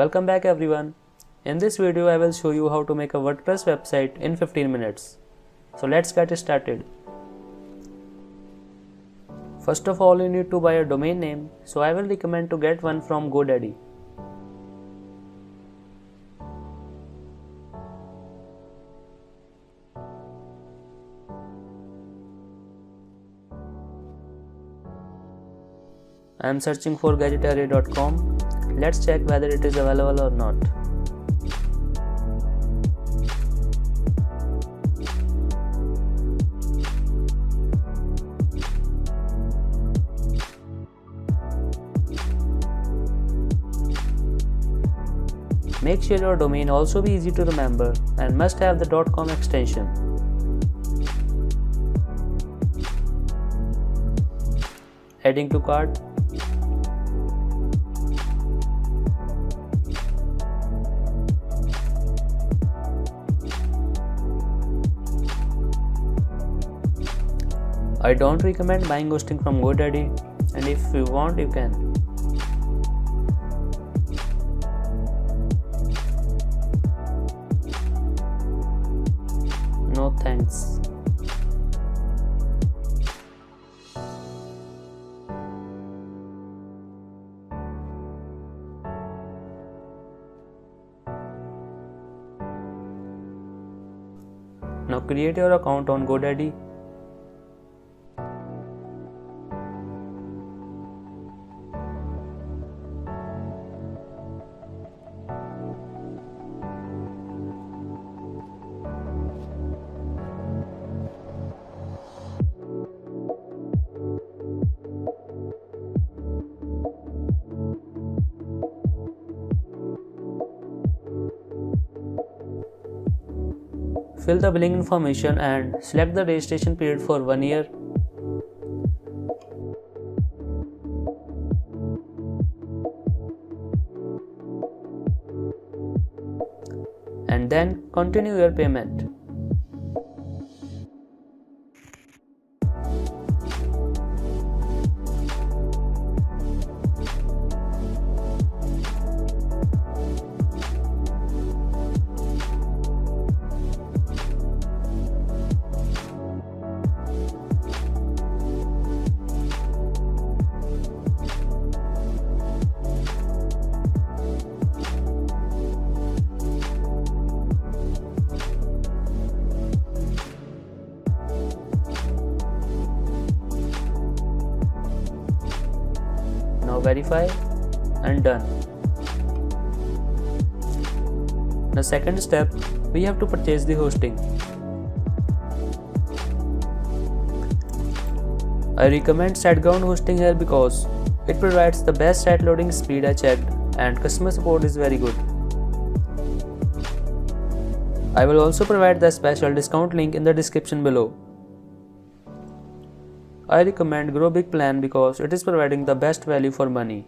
Welcome back everyone. In this video I will show you how to make a WordPress website in 15 minutes. So let's get started. First of all, you need to buy a domain name, so I will recommend to get one from GoDaddy. I am searching for gadgetarray.com. Let's check whether it is available or not. Make sure your domain also be easy to remember and must have the .com extension. Adding to cart. I don't recommend buying hosting from GoDaddy, and if you want you can. No thanks. Now create your account on GoDaddy. Fill the billing information and select the registration period for 1 year. And then continue your payment. Now verify and done. The second step, we have to purchase the hosting. I recommend SiteGround hosting here because it provides the best site loading speed I checked and customer support is very good. I will also provide the special discount link in the description below. I recommend Grow Big plan because it is providing the best value for money.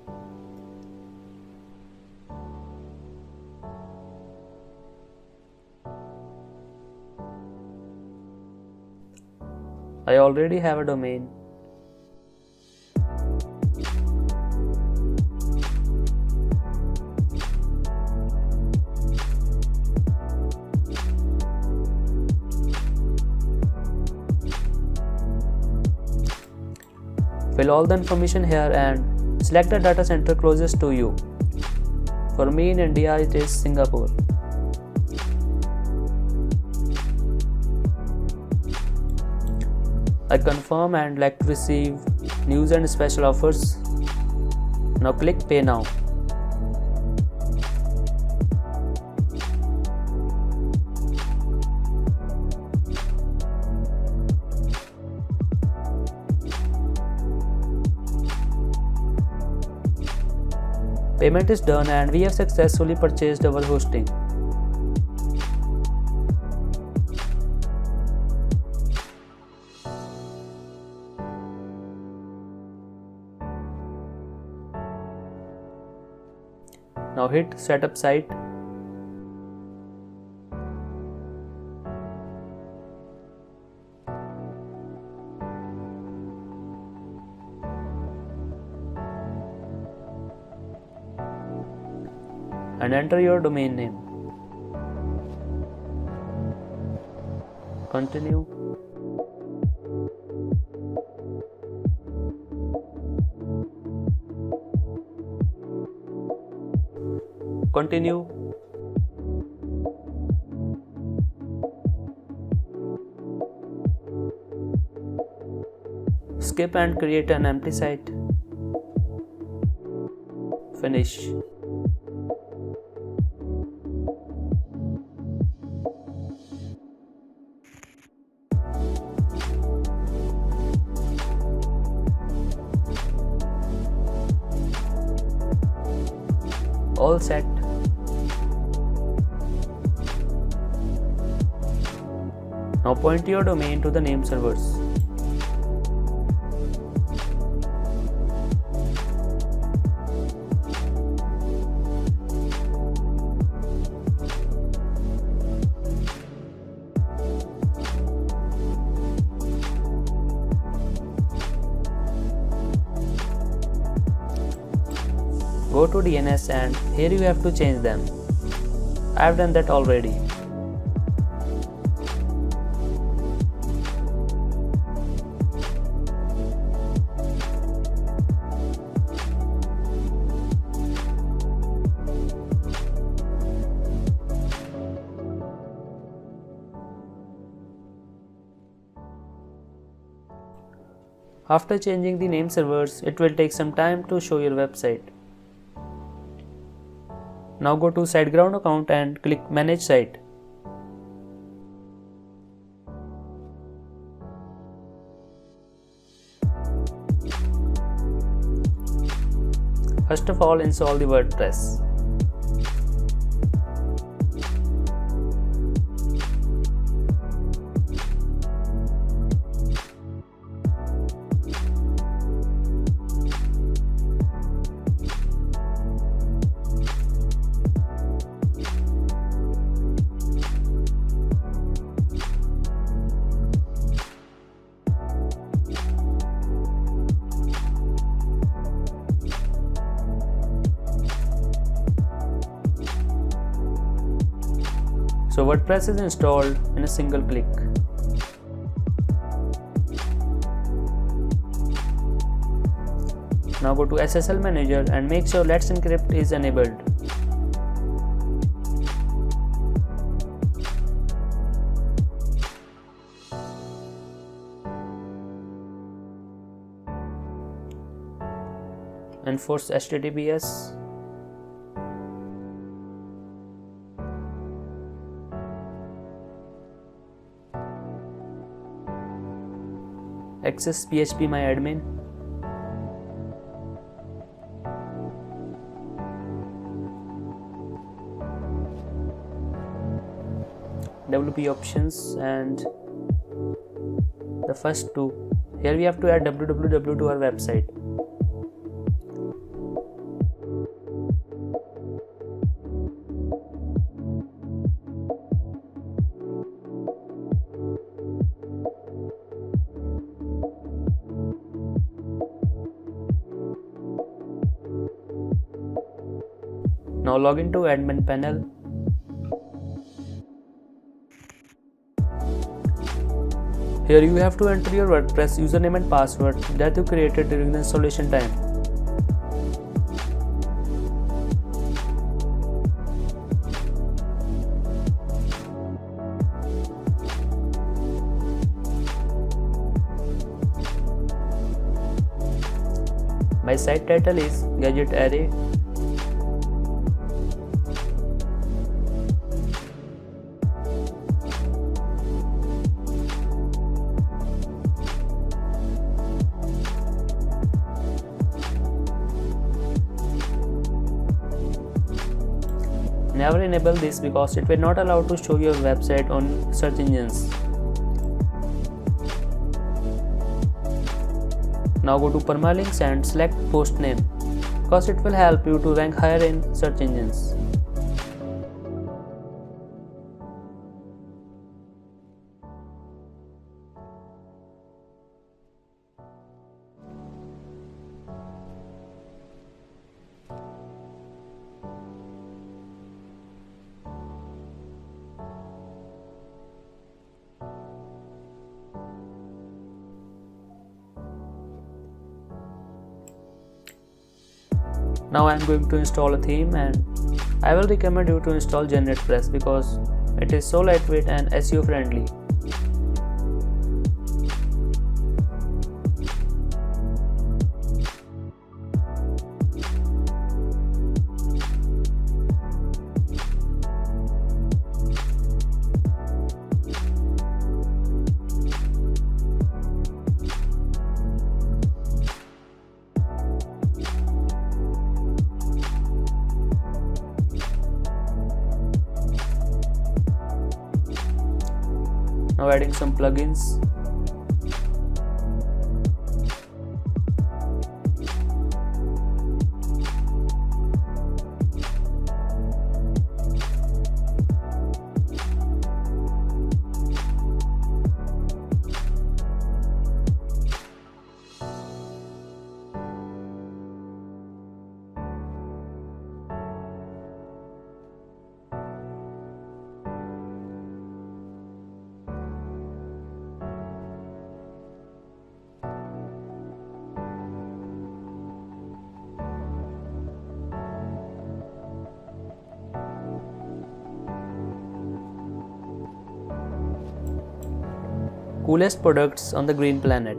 I already have a domain. Fill all the information here and select the data center closest to you. For me in India it is Singapore. I confirm and like to receive news and special offers. Now click Pay Now. Payment is done and we have successfully purchased our hosting. Now hit Setup Site. and enter your domain name. Continue. Continue. Skip and create an empty site. Finish. All set. Now point your domain to the name servers. Go to DNS and here you have to change them. I have done that already. After changing the name servers, it will take some time to show your website. Now go to SiteGround account and click Manage Site. First of all, install the Wordpress. So WordPress is installed in a single click. Now go to SSL manager and make sure Let's Encrypt is enabled. Enforce HTTPS. Access phpMyAdmin. WP options and the first two. Here we have to add www to our website. Now log into admin panel. Here you have to enter your WordPress username and password that you created during the installation time. My site title is Gadget Array. Never enable this because it will not allow to show your website on search engines. Now go to permalinks and select post name because it will help you to rank higher in search engines. Now I am going to install a theme, and I will recommend you to install Wordpress because it is so lightweight and SEO friendly. Now adding some plugins. Coolest products on the green planet.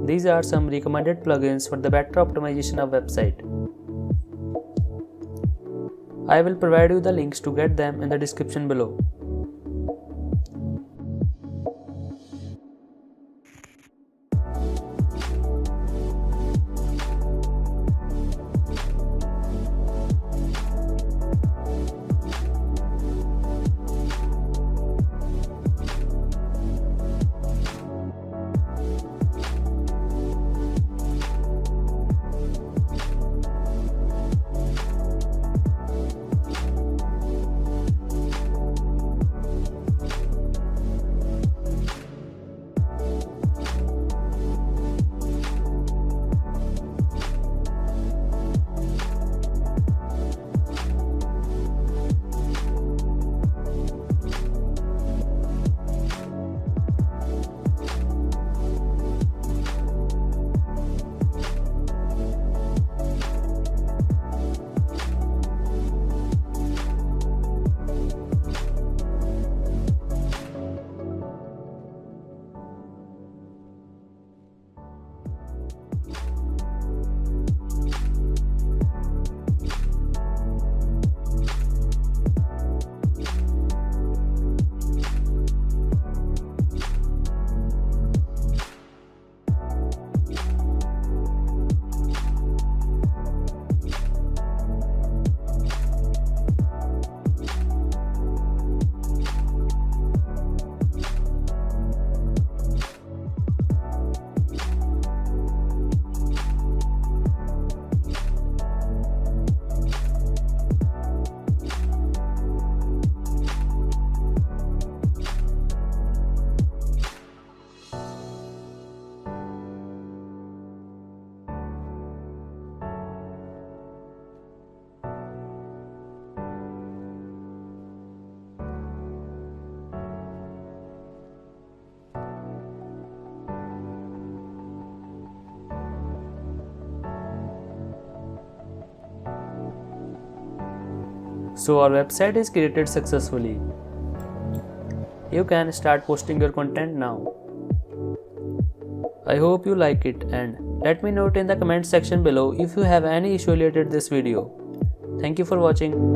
These are some recommended plugins for the better optimization of website. I will provide you the links to get them in the description below. So our website is created successfully. You can start posting your content now. I hope you like it, and let me know it in the comment section below if you have any issue related to this video. Thank you for watching.